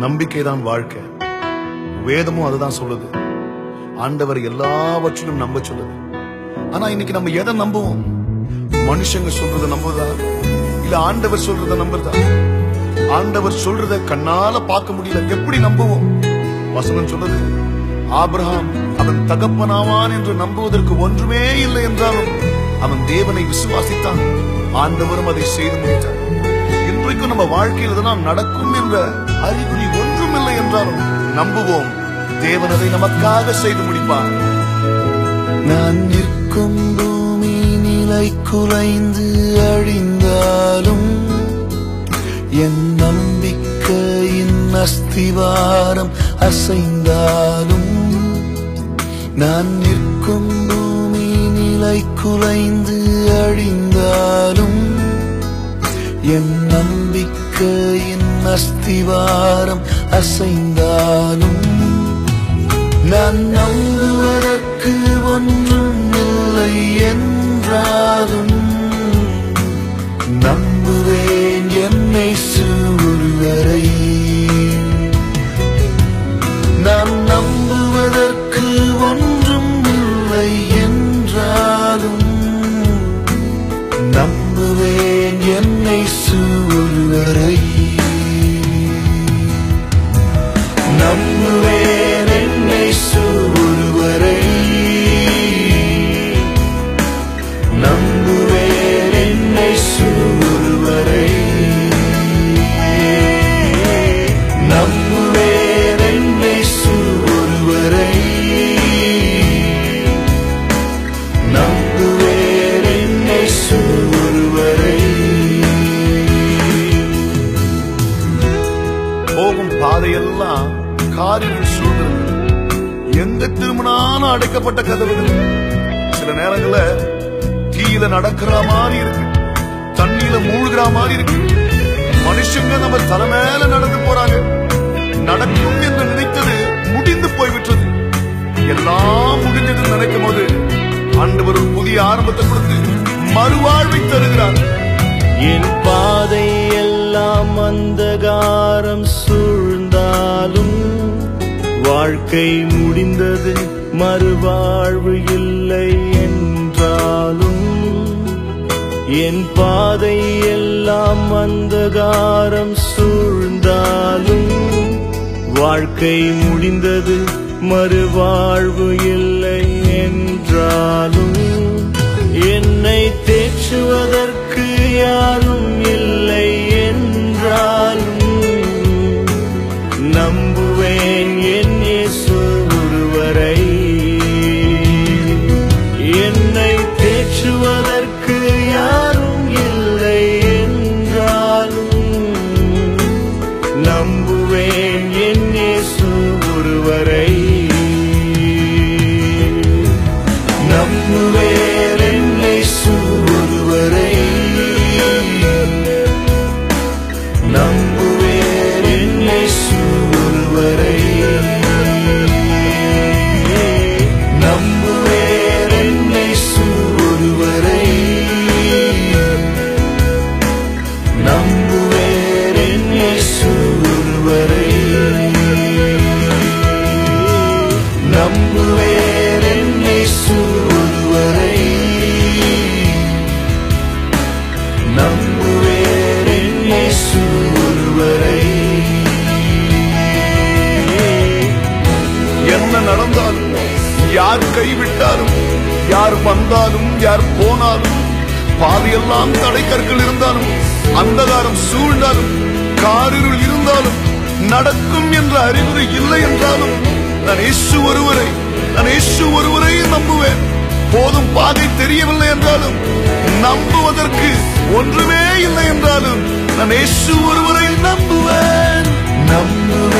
நம்பிக்கைதான் வாழ்க்கை. வேதமும் அதுதான் சொல்லுது. ஆண்டவர் எல்லாவற்றிலும் நம்ப சொல்லுது. ஆனா இன்னைக்கு நம்ம எதை நம்புவோம்? மனுஷங்க சொல்றத நம்புறதா, இல்ல ஆண்டவர் சொல்றத நம்புறதா? ஆண்டவர் சொல்றத கண்ணால பார்க்க முடியல, எப்படி நம்புவோம்? வசனம் சொல்லுது, ஆபிரகாம் அவன் தகப்பனாவான் என்று நம்புவதற்கு ஒன்றுமே இல்லை என்றாலும் அவன் தேவனை விசுவாசித்தான், ஆண்டவரும் அதை செய்து முடித்தார். இன்றைக்கும் நம்ம வாழ்க்கையில் இதெல்லாம் நடக்கும் என்ற அறிகுறி ஒன்றும் இல்லை என்றாலும் நம்புவோம், தேவன் அதை நமக்காக செய்து முடிப்பார். நான் நிற்கும் பூமி நிலை குலைந்து அழிந்தாலும் என் நம்பிக்கையின் அஸ்திவாரம் அசைந்தாலும், நான் நிற்கும் பூமி நிலை குலைந்து அழிந்தாலும் என் நம்பிக்கையின் அஸ்திவாரம் அசைந்தாலும், நான் நம்புவதற்கு ஒன்றும் இல்லை என்றாலும் நம்புவேன் என்னை ஒருவரை. நான் நம்புவதற்கு ஒன்றும் இல்லை என்றாலும் நம்புவேன் என்னை ஒருவரை. நம்புவேன் என்னை ஒருவரை. நம்புவேன் என்னை ஒருவரை. நம்புவேன் என்னை ஒருவரை. நம்புவேன் என்னை ஒருவரை. போகும் பாதையெல்லாம் காரில் சூழ்நிலை, எங்க திரும்பினாலும் அடைக்கப்பட்ட கதவுகள். சில நேரங்கள்ல கீழ நடக்கிற மாதிரி இருக்கு, தண்ணியில மூழ்கிற மாதிரி இருக்கு. மனுஷங்க நம்ம தலை மேல நடந்து போறாங்க. நடக்கும் என்று நினைத்தது முடிந்து போய்விட்டது. எல்லாம் முடிஞ்சது நினைக்கும் போது ஆண்டவர் ஒரு புதிய ஆரம்பத்தை கொடுத்து மறுவாழ்வை தருகிறார். என் பாதை எல்லாம் அந்தகாரம் சூழ்ந்தாலும் வாழ்க்கை முடிந்தது, மறுவாழ்வு இல்லை என்றாலும், என் பாதை எல்லாம் அந்தகாரம் சூழ்ந்தாலும் வாழ்க்கை முடிந்தது, மறுவாழ்வு இல்லை என்றாலும், என்னை தேற்றுவதற்கு யாரும் இல்லை என்றாலும் நம்புவேன் என் இயேசு ஒருவரை. என்னை தேற்றுவதற்கு யாரும் இல்லை என்றாலும் நம்புவேன் என் இயேசு ஒருவரை. நம்புவேன் என்னை ஒருவரை. நம்புவேன் என்னை ஒருவரை. நம்புவேன் என்னை ஒருவரை. நம்புவேன் என்னை ஒருவரை. நம்புவேன் என்னை ஒருவரை. நம்புவேன் என்னை ஒருவரை. என்ன நடந்தாலும், யார் கைவிட்டாலும், யார் வந்தாலும், யார் போனாலும், பாதையெல்லாம் தடைக்கற்கள் இருந்தாலும், அந்தகாரம் சூழ்ந்தாலும், காரிருள் இருந்தாலும், நடக்கும் என்ற அறிகுறி இல்லை என்றாலும் நான் இயேசு ஒருவரை நம்புவேன். போதும் பாதை தெரியவில்லை என்றாலும், நம்புவதற்கு ஒன்றுமே இல்லை என்றாலும் நான் இயேசு ஒருவரை நம்புவேன். நம்புவேன்